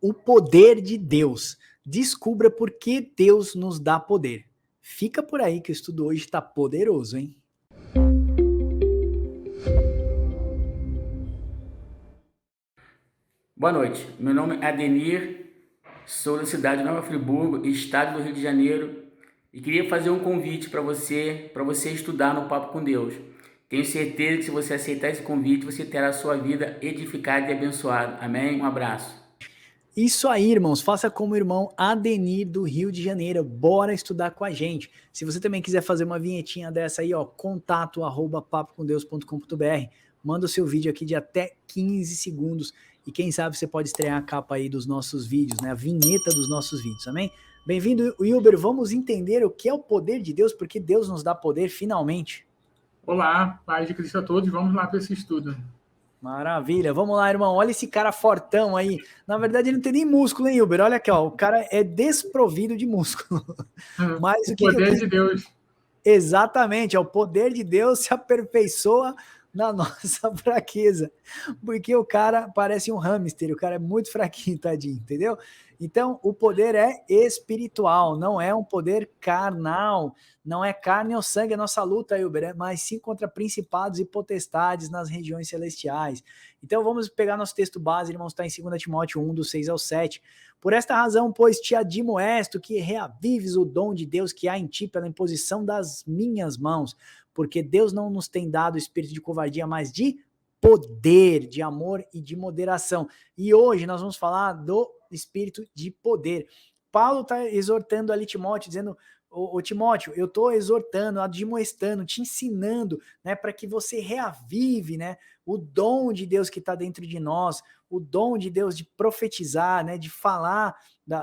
O poder de Deus. Descubra por que Deus nos dá poder. Fica por aí que o estudo hoje está poderoso, hein? Boa noite, meu nome é Adenir, sou da cidade de Nova Friburgo, estado do Rio de Janeiro, e queria fazer um convite para você estudar no Papo com Deus. Tenho certeza que se você aceitar esse convite, você terá a sua vida edificada e abençoada. Amém? Um abraço. Isso aí, irmãos. Faça como o irmão Adenir do Rio de Janeiro. Bora estudar com a gente. Se você também quiser fazer uma vinhetinha dessa aí, ó, contato@papocomdeus.com.br. Manda o seu vídeo aqui de até 15 segundos e quem sabe você pode estrear a capa aí dos nossos vídeos, né? A vinheta dos nossos vídeos, amém? Bem-vindo, Wilber. Vamos entender o que é o poder de Deus, porque Deus nos dá poder finalmente. Olá, paz de Cristo a todos. Vamos lá para esse estudo. Maravilha, vamos lá, irmão. Olha esse cara fortão aí. Na verdade, ele não tem nem músculo, hein, Uber? Olha aqui, ó. O cara é desprovido de músculo. Mas o poder de Deus. Exatamente, é o poder de Deus se aperfeiçoa na nossa fraqueza. Porque o cara parece um hamster, o cara é muito fraquinho, tadinho, entendeu? Então, o poder é espiritual, não é um poder carnal, não é carne ou sangue a nossa luta, Wilber, mas sim contra principados e potestades nas regiões celestiais. Então, vamos pegar nosso texto base, irmãos, está em 2 Timóteo 1, do 6 ao 7. Por esta razão, pois, te admoesto que reavives o dom de Deus que há em ti pela imposição das minhas mãos, porque Deus não nos tem dado espírito de covardia, mas de poder, de amor e de moderação. E hoje nós vamos falar do espírito de poder. Paulo está exortando ali Timóteo, dizendo: ô Timóteo, eu estou exortando, admoestando, te ensinando, né, para que você reavive, né, o dom de Deus que está dentro de nós, o dom de Deus de profetizar, né, de falar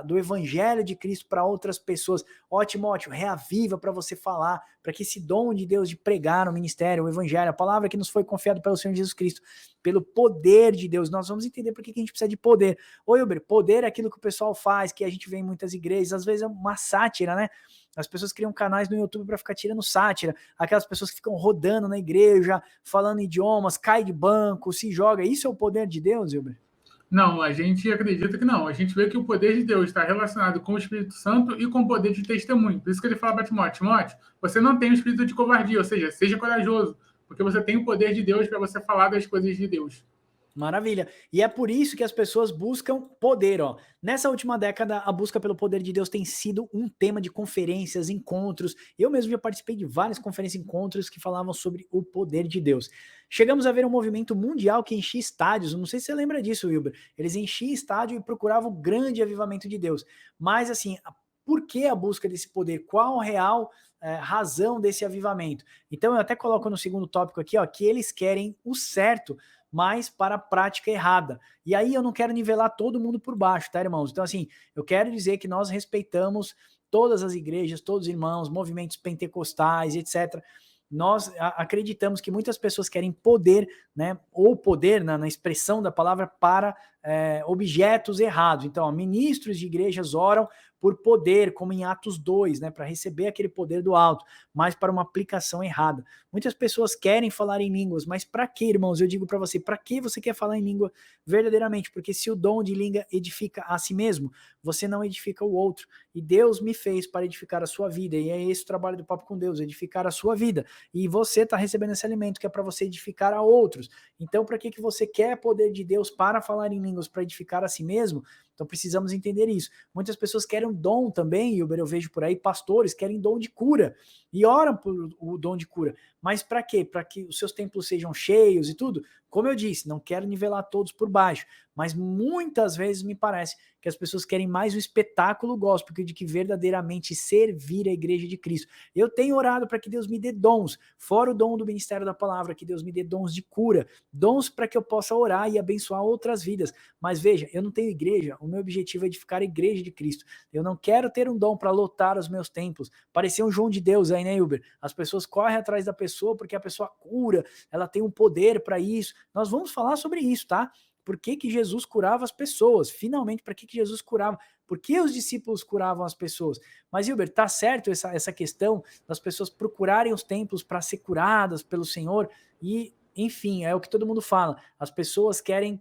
do evangelho de Cristo para outras pessoas. Ó, Timóteo, reaviva para você falar, para que esse dom de Deus de pregar no ministério, o evangelho, a palavra que nos foi confiada pelo Senhor Jesus Cristo, pelo poder de Deus, nós vamos entender por que a gente precisa de poder. Ô, Wilber, poder é aquilo que o pessoal faz, que a gente vê em muitas igrejas, às vezes é uma sátira, né? As pessoas criam canais no YouTube para ficar tirando sátira, aquelas pessoas que ficam rodando na igreja, falando idiomas, cai de banco, se joga. Isso é o poder de Deus, Wilber? Não, a gente acredita que não. A gente vê que o poder de Deus está relacionado com o Espírito Santo e com o poder de testemunho. Por isso que ele fala para Timóteo: Timóteo, você não tem o espírito de covardia, ou seja, seja corajoso, porque você tem o poder de Deus para você falar das coisas de Deus. Maravilha. E é por isso que as pessoas buscam poder, ó. Nessa última década, a busca pelo poder de Deus tem sido um tema de conferências, encontros. Eu mesmo já participei de várias conferências e encontros que falavam sobre o poder de Deus. Chegamos a ver um movimento mundial que enchia estádios. Não sei se você lembra disso, Wilber. Eles enchiam estádio e procuravam o grande avivamento de Deus. Mas, assim, por que a busca desse poder? Qual a real razão desse avivamento? Então, eu até coloco no segundo tópico aqui, ó, que eles querem o certo, mas para a prática errada. E aí eu não quero nivelar todo mundo por baixo, tá, irmãos? Então, assim, eu quero dizer que nós respeitamos todas as igrejas, todos os irmãos, movimentos pentecostais, etc. Nós acreditamos que muitas pessoas querem poder, né, ou poder na expressão da palavra para objetos errados. Então, ó, ministros de igrejas oram por poder, como em Atos 2, né, para receber aquele poder do alto, mas para uma aplicação errada. Muitas pessoas querem falar em línguas, mas para que, irmãos? Eu digo para você, para que você quer falar em língua verdadeiramente? Porque se o dom de língua edifica a si mesmo, você não edifica o outro. E Deus me fez para edificar a sua vida, e é esse o trabalho do Papo com Deus, edificar a sua vida. E você está recebendo esse alimento que é para você edificar a outros. Então, para que você quer poder de Deus para falar em línguas, para edificar a si mesmo? Então precisamos entender isso. Muitas pessoas querem um dom também, Hilber, eu vejo por aí, pastores querem dom de cura e oram por o dom de cura. Mas para quê? Para que os seus templos sejam cheios e tudo? Como eu disse, não quero nivelar todos por baixo, mas muitas vezes me parece que as pessoas querem mais o espetáculo gospel do que verdadeiramente servir a igreja de Cristo. Eu tenho orado para que Deus me dê dons, fora o dom do ministério da palavra, que Deus me dê dons de cura, dons para que eu possa orar e abençoar outras vidas. Mas veja, eu não tenho igreja, o meu objetivo é edificar a igreja de Cristo. Eu não quero ter um dom para lotar os meus templos, parecer um João de Deus aí, né, Uber? As pessoas correm atrás da pessoa porque a pessoa cura, ela tem um poder para isso. Nós vamos falar sobre isso, tá? Por que Jesus curava as pessoas? Finalmente, para que Jesus curava? Por que os discípulos curavam as pessoas? Mas, Hilber, tá certo essa questão das pessoas procurarem os templos para ser curadas pelo Senhor? E, enfim, é o que todo mundo fala. As pessoas querem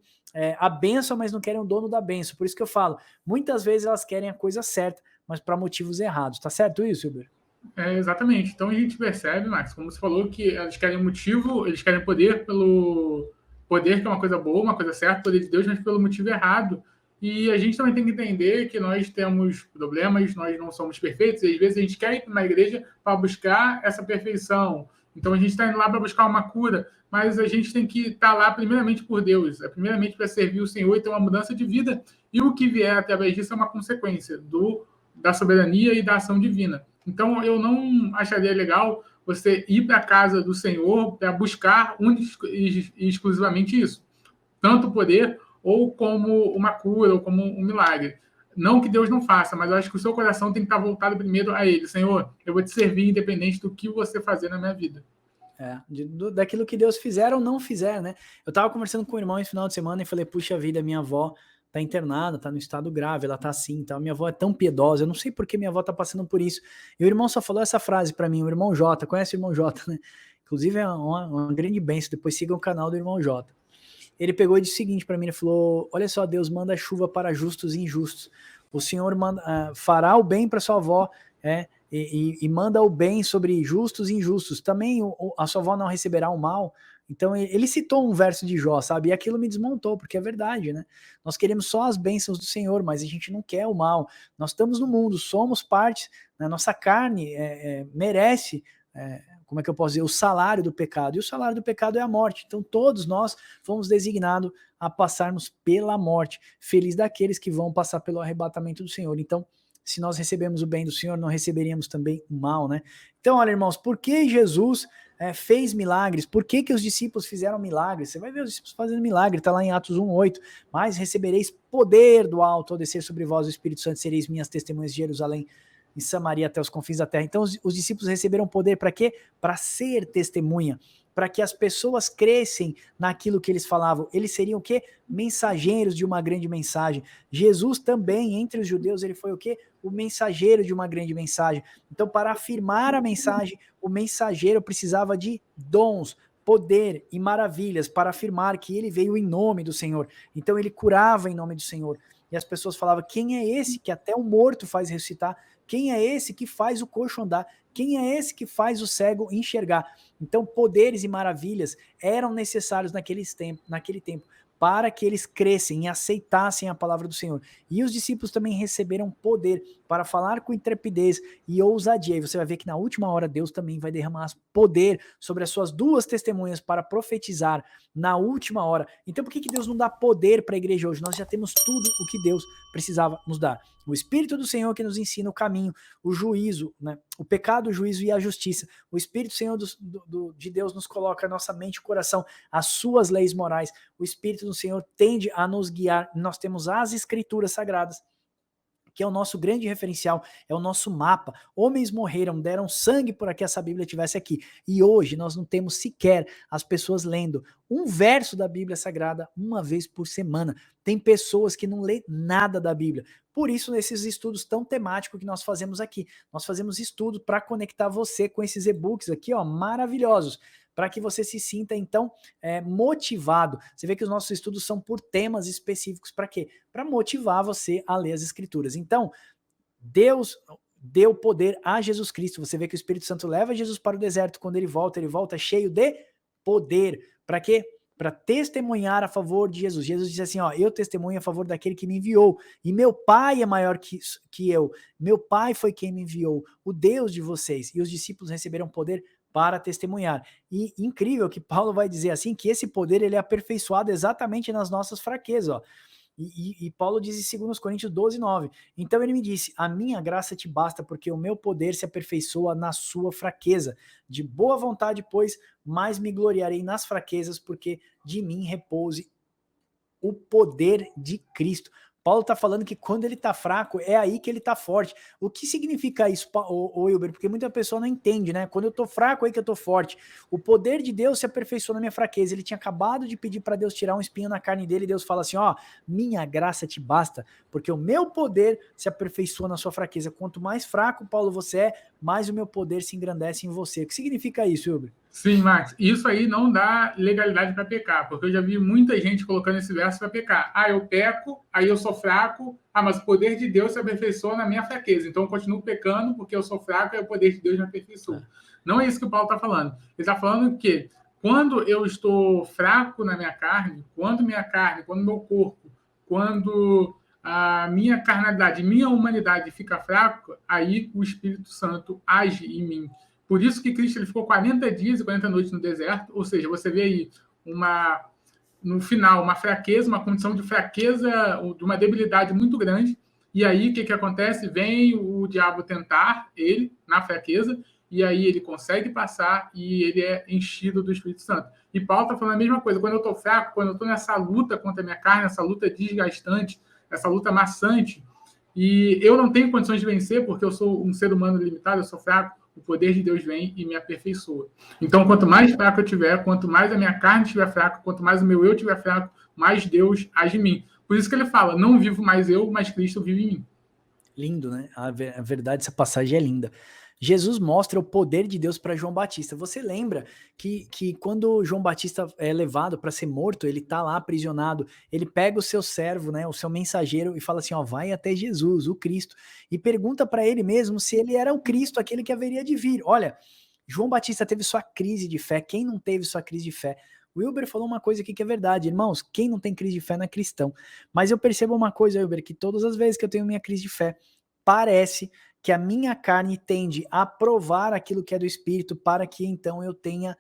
a bênção, mas não querem o dono da bênção. Por isso que eu falo, muitas vezes elas querem a coisa certa, mas para motivos errados. Tá certo isso, Hilber? Exatamente. Então a gente percebe, Max, como você falou, que eles querem motivo, eles querem poder pelo poder, que é uma coisa boa, uma coisa certa, poder de Deus, mas pelo motivo errado. E a gente também tem que entender que nós temos problemas, nós não somos perfeitos, e às vezes a gente quer ir para uma igreja para buscar essa perfeição. Então a gente está indo lá para buscar uma cura, mas a gente tem que estar lá primeiramente por Deus, primeiramente para servir o Senhor e ter uma mudança de vida, e o que vier através disso é uma consequência da soberania e da ação divina. Então, eu não acharia legal você ir para a casa do Senhor para buscar exclusivamente isso. Tanto o poder, ou como uma cura, ou como um milagre. Não que Deus não faça, mas eu acho que o seu coração tem que estar voltado primeiro a Ele. Senhor, eu vou te servir independente do que você fazer na minha vida. Daquilo que Deus fizer ou não fizer, né? Eu tava conversando com o irmão esse final de semana e falei, puxa vida, minha avó tá internada, tá no estado grave, ela tá assim, então minha avó é tão piedosa, eu não sei por que minha avó tá passando por isso. E o irmão só falou essa frase para mim, o irmão Jota, conhece o irmão Jota, né? Inclusive é uma grande bênção, depois siga o canal do irmão Jota. Ele pegou e disse o seguinte para mim, ele falou, olha só, Deus manda chuva para justos e injustos, o Senhor fará o bem para sua avó, e manda o bem sobre justos e injustos, também a sua avó não receberá o mal. Então ele citou um verso de Jó, sabe? E aquilo me desmontou, porque é verdade, né? Nós queremos só as bênçãos do Senhor, mas a gente não quer o mal. Nós estamos no mundo, somos parte, né? Nossa carne merece, como é que eu posso dizer, o salário do pecado. E o salário do pecado é a morte. Então todos nós fomos designados a passarmos pela morte. Feliz daqueles que vão passar pelo arrebatamento do Senhor. Então, se nós recebemos o bem do Senhor, não receberíamos também o mal, né? Então, olha, irmãos, por que Jesus fez milagres? Por que os discípulos fizeram milagres? Você vai ver os discípulos fazendo milagre, está lá em Atos 1:8. Mas recebereis poder do alto ao descer sobre vós o Espírito Santo, sereis minhas testemunhas de Jerusalém, em Samaria até os confins da terra. Então, os discípulos receberam poder para quê? Para ser testemunha, para que as pessoas crescem naquilo que eles falavam. Eles seriam o quê? Mensageiros de uma grande mensagem. Jesus também, entre os judeus, ele foi o quê? O mensageiro de uma grande mensagem. Então, para afirmar a mensagem, o mensageiro precisava de dons, poder e maravilhas para afirmar que ele veio em nome do Senhor. Então, ele curava em nome do Senhor. E as pessoas falavam, quem é esse que até o morto faz ressuscitar? Quem é esse que faz o coxo andar? Quem é esse que faz o cego enxergar? Então, poderes e maravilhas eram necessários naquele tempo, para que eles crescem e aceitassem a palavra do Senhor. E os discípulos também receberam poder para falar com intrepidez e ousadia. E você vai ver que na última hora Deus também vai derramar poder sobre as suas duas testemunhas para profetizar na última hora. Então por que Deus não dá poder para a igreja hoje? Nós já temos tudo o que Deus precisava nos dar. O Espírito do Senhor que nos ensina o caminho, o juízo, né? O pecado, o juízo e a justiça. O Espírito do Senhor de Deus nos coloca a nossa mente e coração, as suas leis morais. O Espírito do Senhor tende a nos guiar. Nós temos as Escrituras Sagradas, que é o nosso grande referencial, é o nosso mapa. Homens morreram, deram sangue por que essa Bíblia estivesse aqui. E hoje nós não temos sequer as pessoas lendo um verso da Bíblia Sagrada uma vez por semana. Tem pessoas que não lê nada da Bíblia. Por isso, nesses estudos tão temáticos que nós fazemos aqui, nós fazemos estudo para conectar você com esses e-books aqui, ó, maravilhosos, para que você se sinta, então, motivado. Você vê que os nossos estudos são por temas específicos. Para quê? Para motivar você a ler as Escrituras. Então, Deus deu poder a Jesus Cristo. Você vê que o Espírito Santo leva Jesus para o deserto. Quando ele volta cheio de poder. Para quê? Para testemunhar a favor de Jesus. Jesus disse assim, ó, eu testemunho a favor daquele que me enviou, e meu Pai é maior que eu. Meu Pai foi quem me enviou, o Deus de vocês. E os discípulos receberam poder para testemunhar. E incrível que Paulo vai dizer assim, que esse poder ele é aperfeiçoado exatamente nas nossas fraquezas, ó. E Paulo diz em 2 Coríntios 12:9, então ele me disse, a minha graça te basta, porque o meu poder se aperfeiçoa na sua fraqueza. De boa vontade, pois, mais me gloriarei nas fraquezas, porque de mim repouse o poder de Cristo. Paulo está falando que quando ele está fraco, é aí que ele está forte. O que significa isso, Wilber? Porque muita pessoa não entende, né? Quando eu estou fraco, é aí que eu estou forte. O poder de Deus se aperfeiçoa na minha fraqueza. Ele tinha acabado de pedir para Deus tirar um espinho na carne dele, e Deus fala assim, ó, minha graça te basta, porque o meu poder se aperfeiçoa na sua fraqueza. Quanto mais fraco, Paulo, você é, mais o meu poder se engrandece em você. O que significa isso, Wilber? Sim, Max, isso aí não dá legalidade para pecar, porque eu já vi muita gente colocando esse verso para pecar. Ah, eu peco, aí eu sou fraco, mas o poder de Deus se aperfeiçoa na minha fraqueza, então eu continuo pecando porque eu sou fraco e o poder de Deus me aperfeiçoa. Não é isso que o Paulo está falando. Ele está falando que quando eu estou fraco na minha carne, quando meu corpo, quando a minha carnalidade, minha humanidade fica fraca, aí o Espírito Santo age em mim. Por isso que Cristo ele ficou 40 dias e 40 noites no deserto, ou seja, você vê aí no final uma fraqueza, uma condição de fraqueza, de uma debilidade muito grande, e aí o que acontece? Vem o diabo tentar ele na fraqueza, e aí ele consegue passar e ele é enchido do Espírito Santo. E Paulo está falando a mesma coisa, quando eu estou fraco, quando eu estou nessa luta contra a minha carne, essa luta desgastante, essa luta maçante, e eu não tenho condições de vencer, porque eu sou um ser humano limitado, eu sou fraco, o poder de Deus vem e me aperfeiçoa. Então, quanto mais fraco eu tiver, quanto mais a minha carne estiver fraca, quanto mais o meu eu estiver fraco, mais Deus age em mim. Por isso que ele fala, não vivo mais eu, mas Cristo vive em mim. Lindo, né? A verdade, essa passagem é linda. Jesus mostra o poder de Deus para João Batista. Você lembra que quando João Batista é levado para ser morto, ele tá lá aprisionado, ele pega o seu servo, né, o seu mensageiro, e fala assim, ó, vai até Jesus, o Cristo, e pergunta para ele mesmo se ele era o Cristo, aquele que haveria de vir. Olha, João Batista teve sua crise de fé. Quem não teve sua crise de fé? O Wilber falou uma coisa aqui que é verdade, irmãos, quem não tem crise de fé não é cristão. Mas eu percebo uma coisa, Wilber, que todas as vezes que eu tenho minha crise de fé, parece que a minha carne tende a provar aquilo que é do Espírito para que então eu tenha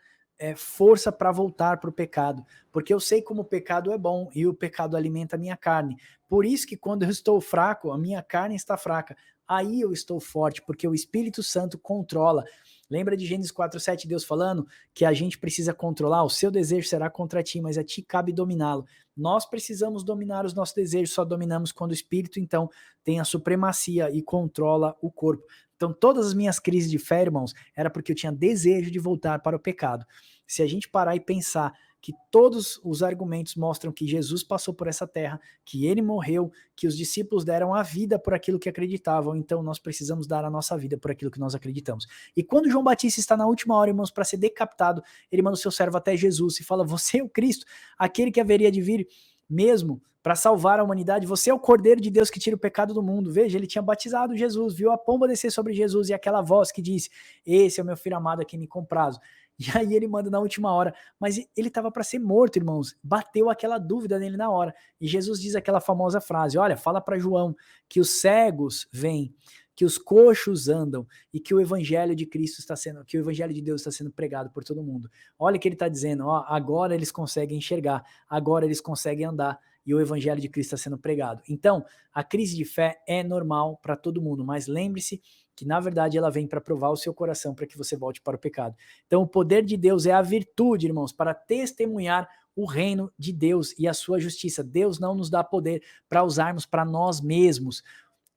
força para voltar para o pecado, porque eu sei como o pecado é bom e o pecado alimenta a minha carne. Por isso que quando eu estou fraco, a minha carne está fraca, aí eu estou forte, porque o Espírito Santo controla. Lembra de Gênesis 4:7, Deus falando que a gente precisa controlar, o seu desejo será contra ti, mas a ti cabe dominá-lo. Nós precisamos dominar os nossos desejos, só dominamos quando o Espírito, então, tem a supremacia e controla o corpo. Então, todas as minhas crises de fé, irmãos, era porque eu tinha desejo de voltar para o pecado. Se a gente parar e pensar que todos os argumentos mostram que Jesus passou por essa terra, que ele morreu, que os discípulos deram a vida por aquilo que acreditavam, então nós precisamos dar a nossa vida por aquilo que nós acreditamos. E quando João Batista está na última hora, irmãos, para ser decapitado, ele manda o seu servo até Jesus e fala, você é o Cristo, aquele que haveria de vir mesmo para salvar a humanidade, você é o Cordeiro de Deus que tira o pecado do mundo. Veja, ele tinha batizado Jesus, viu a pomba descer sobre Jesus e aquela voz que disse, esse é o meu filho amado a quem me comprazo. E aí ele manda na última hora, mas ele estava para ser morto, irmãos, bateu aquela dúvida nele na hora, e Jesus diz aquela famosa frase, olha, fala para João que os cegos vêm, que os coxos andam, e que o evangelho de Cristo está sendo, que o evangelho de Deus está sendo pregado por todo mundo. Olha o que ele está dizendo, ó, agora eles conseguem enxergar, agora eles conseguem andar, e o evangelho de Cristo está sendo pregado. Então, a crise de fé é normal para todo mundo, mas lembre-se que na verdade ela vem para provar o seu coração para que você volte para o pecado. Então o poder de Deus é a virtude, irmãos, para testemunhar o reino de Deus e a sua justiça. Deus não nos dá poder para usarmos para nós mesmos.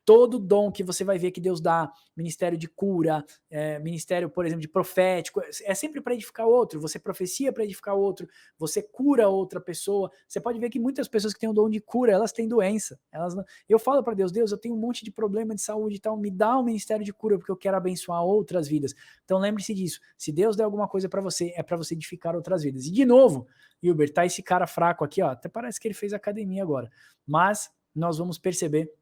Todo dom que você vai ver que Deus dá, ministério de cura, ministério, por exemplo, de profético, é sempre para edificar outro, você profecia para edificar outro, você cura outra pessoa, você pode ver que muitas pessoas que têm o dom de cura, elas têm doença, elas não... Eu falo para Deus, Deus, eu tenho um monte de problema de saúde e tal, me dá um ministério de cura, porque eu quero abençoar outras vidas. Então lembre-se disso, se Deus der alguma coisa para você, é para você edificar outras vidas. E de novo, Hilbert, tá esse cara fraco aqui, ó, até parece que ele fez academia agora, mas nós vamos perceber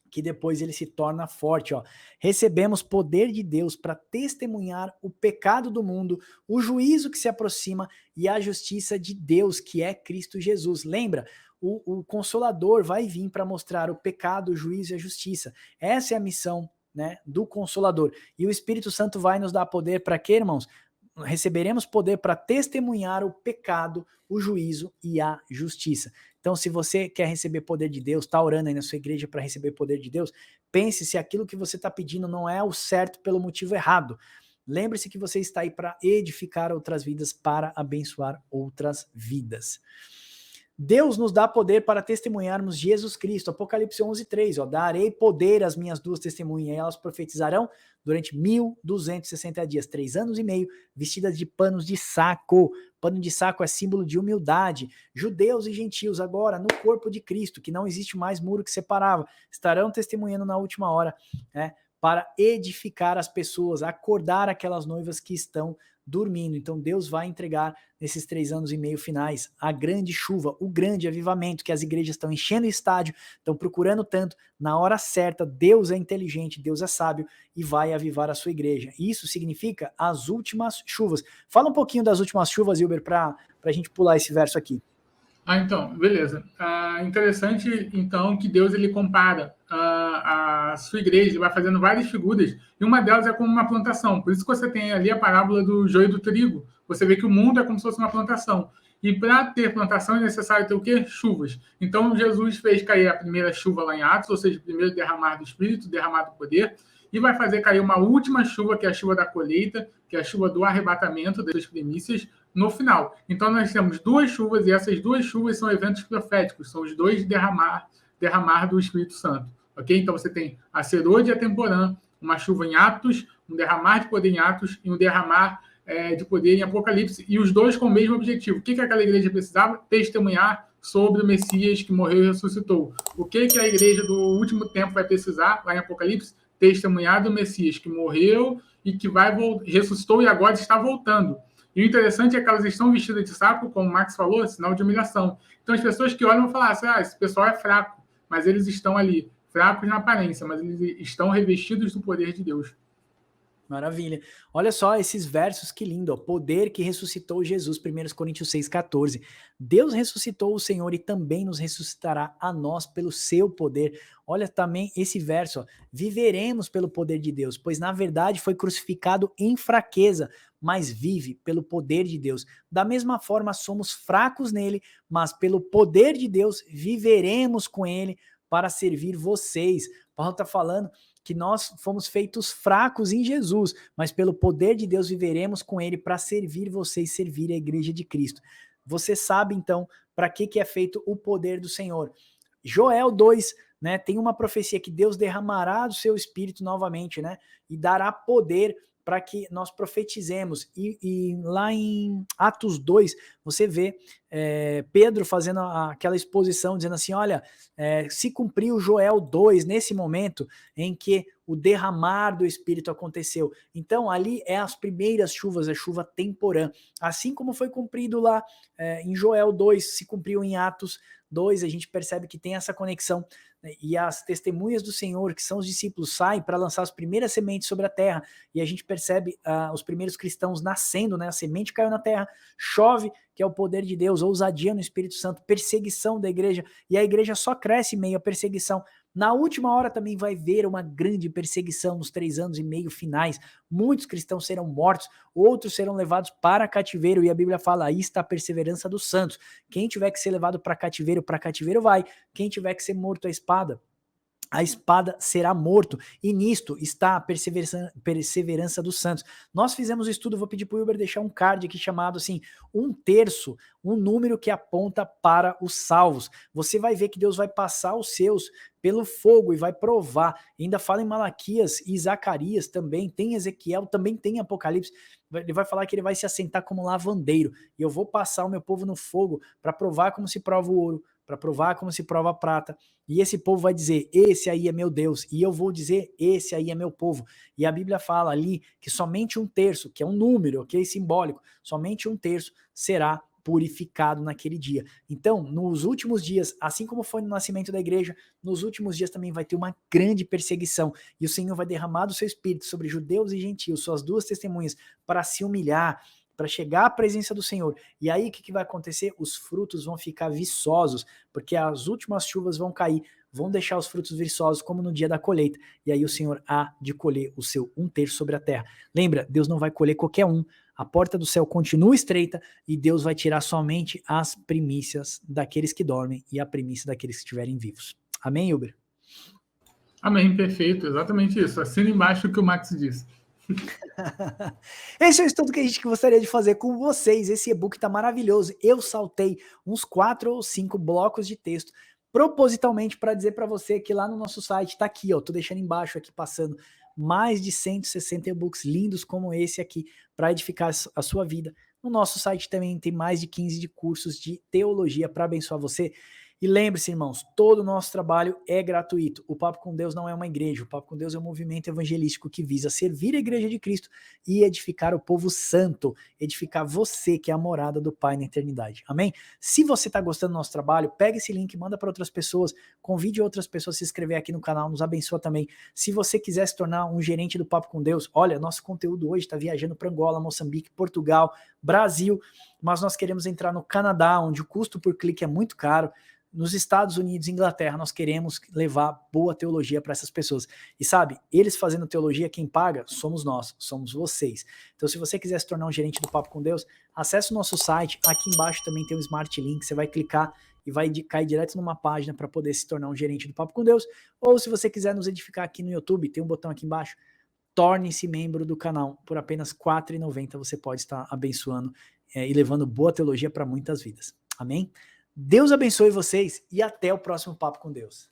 que depois ele se torna forte, ó. Recebemos poder de Deus para testemunhar o pecado do mundo, o juízo que se aproxima e a justiça de Deus, que é Cristo Jesus. Lembra? O Consolador vai vir para mostrar o pecado, o juízo e a justiça. Essa é a missão, né, do Consolador. E o Espírito Santo vai nos dar poder para quê, irmãos? Receberemos poder para testemunhar o pecado, o juízo e a justiça. Então, se você quer receber poder de Deus, está orando aí na sua igreja para receber poder de Deus, pense se aquilo que você está pedindo não é o certo pelo motivo errado. Lembre-se que você está aí para edificar outras vidas, para abençoar outras vidas. Deus nos dá poder para testemunharmos Jesus Cristo. Apocalipse 11:3, ó, darei poder às minhas duas testemunhas, e elas profetizarão durante 1260 dias, 3 anos e meio, vestidas de panos de saco. Pano de saco é símbolo de humildade. Judeus e gentios agora no corpo de Cristo, que não existe mais muro que separava, estarão testemunhando na última hora, né, para edificar as pessoas, acordar aquelas noivas que estão dormindo. Então Deus vai entregar nesses 3 anos e meio finais a grande chuva, o grande avivamento, que as igrejas estão enchendo o estádio, estão procurando tanto, na hora certa. Deus é inteligente, Deus é sábio e vai avivar a sua igreja. Isso significa as últimas chuvas. Fala um pouquinho das últimas chuvas, Hilber, para a gente pular esse verso aqui. Então, beleza. Interessante, então, que Deus ele compara a sua igreja, ele vai fazendo várias figuras, e uma delas é como uma plantação. Por isso que você tem ali a parábola do joio e do trigo. Você vê que o mundo é como se fosse uma plantação. E para ter plantação é necessário ter o quê? Chuvas. Então, Jesus fez cair a primeira chuva lá em Atos, ou seja, o primeiro derramar do Espírito, derramar do poder, e vai fazer cair uma última chuva, que é a chuva da colheita, que é a chuva do arrebatamento das primícias, no final. Então, nós temos 2 chuvas, e essas 2 chuvas são eventos proféticos, são os 2 derramar do Espírito Santo. Ok? Então, você tem a serôdia e a temporã, uma chuva em Atos, um derramar de poder em Atos e um derramar de poder em Apocalipse, e os 2 com o mesmo objetivo. O que aquela igreja precisava? Testemunhar sobre o Messias que morreu e ressuscitou. O que a igreja do último tempo vai precisar, lá em Apocalipse? Testemunhar do Messias que morreu e que ressuscitou e agora está voltando. E o interessante é que elas estão vestidas de saco, como o Max falou, sinal de humilhação. Então as pessoas que olham vão falar assim, esse pessoal é fraco, mas eles estão ali, fracos na aparência, mas eles estão revestidos do poder de Deus. Maravilha. Olha só esses versos, que lindo. Ó. Poder que ressuscitou Jesus, 1 Coríntios 6,14. Deus ressuscitou o Senhor e também nos ressuscitará a nós pelo seu poder. Olha também esse verso. Ó. Viveremos pelo poder de Deus, pois na verdade foi crucificado em fraqueza, mas vive pelo poder de Deus. Da mesma forma, somos fracos nele, mas pelo poder de Deus viveremos com ele para servir vocês. Paulo está falando que nós fomos feitos fracos em Jesus, mas pelo poder de Deus viveremos com ele para servir vocês, servir a igreja de Cristo. Você sabe, então, para que é feito o poder do Senhor. Joel 2, né, tem uma profecia que Deus derramará do seu espírito novamente, né, e dará poder para que nós profetizemos. E lá em Atos 2, você vê Pedro fazendo aquela exposição, dizendo assim, olha, se cumpriu Joel 2, nesse momento em que o derramar do Espírito aconteceu. Então, ali é as primeiras chuvas, a chuva temporã. Assim como foi cumprido lá em Joel 2, se cumpriu em Atos 2, a gente percebe que tem essa conexão, né? E as testemunhas do Senhor, que são os discípulos, saem para lançar as primeiras sementes sobre a terra, e a gente percebe os primeiros cristãos nascendo, né? A semente caiu na terra, chove, que é o poder de Deus, ousadia no Espírito Santo, perseguição da igreja, e a igreja só cresce em meio à perseguição. Na última hora também vai haver uma grande perseguição nos 3 anos e meio finais. Muitos cristãos serão mortos, outros serão levados para cativeiro, e a Bíblia fala, aí está a perseverança dos santos. Quem tiver que ser levado para cativeiro vai. Quem tiver que ser morto a espada será morto, e nisto está a perseverança dos santos. Nós fizemos um estudo, vou pedir para o Wilber deixar um card aqui chamado assim, 1/3, um número que aponta para os salvos. Você vai ver que Deus vai passar os seus pelo fogo e vai provar. Ainda fala em Malaquias e Zacarias também, tem Ezequiel, também tem Apocalipse. Ele vai falar que ele vai se assentar como lavandeiro, e eu vou passar o meu povo no fogo para provar como se prova o ouro, para provar como se prova a prata, e esse povo vai dizer, esse aí é meu Deus, e eu vou dizer, esse aí é meu povo. E a Bíblia fala ali que somente 1/3, que é um número, ok, simbólico, somente 1/3 será purificado naquele dia. Então, nos últimos dias, assim como foi no nascimento da igreja, nos últimos dias também vai ter uma grande perseguição, e o Senhor vai derramar do seu espírito sobre judeus e gentios, suas 2 testemunhas, para se humilhar, para chegar à presença do Senhor. E aí o que vai acontecer? Os frutos vão ficar viçosos, porque as últimas chuvas vão cair, vão deixar os frutos viçosos como no dia da colheita, e aí o Senhor há de colher o seu 1/3 sobre a terra. Lembra, Deus não vai colher qualquer um, a porta do céu continua estreita, e Deus vai tirar somente as primícias daqueles que dormem e a primícia daqueles que estiverem vivos. Amém, Hilber? Amém, perfeito, exatamente isso. Assina embaixo o que o Max disse. Esse é o estudo que a gente gostaria de fazer com vocês. Esse e-book tá maravilhoso. Eu saltei uns 4 ou 5 blocos de texto propositalmente para dizer para você que lá no nosso site, tá aqui, ó, tô deixando embaixo aqui passando mais de 160 e-books lindos como esse aqui para edificar a sua vida. No nosso site também tem mais de 15 de cursos de teologia para abençoar você. E lembre-se, irmãos, todo o nosso trabalho é gratuito. O Papo com Deus não é uma igreja. O Papo com Deus é um movimento evangelístico que visa servir a igreja de Cristo e edificar o povo santo, edificar você, que é a morada do Pai na eternidade. Amém? Se você está gostando do nosso trabalho, pega esse link, manda para outras pessoas, convide outras pessoas a se inscrever aqui no canal, nos abençoa também. Se você quiser se tornar um gerente do Papo com Deus, olha, nosso conteúdo hoje está viajando para Angola, Moçambique, Portugal, Brasil, mas nós queremos entrar no Canadá, onde o custo por clique é muito caro. Nos Estados Unidos, Inglaterra, nós queremos levar boa teologia para essas pessoas. E sabe, eles fazendo teologia, quem paga somos nós, somos vocês. Então, se você quiser se tornar um gerente do Papo com Deus, acesse o nosso site. Aqui embaixo também tem um Smart Link. Você vai clicar e vai cair direto numa página para poder se tornar um gerente do Papo com Deus. Ou se você quiser nos edificar aqui no YouTube, tem um botão aqui embaixo. Torne-se membro do canal. Por apenas R$ 4,90 você pode estar abençoando e levando boa teologia para muitas vidas. Amém? Deus abençoe vocês e até o próximo Papo com Deus.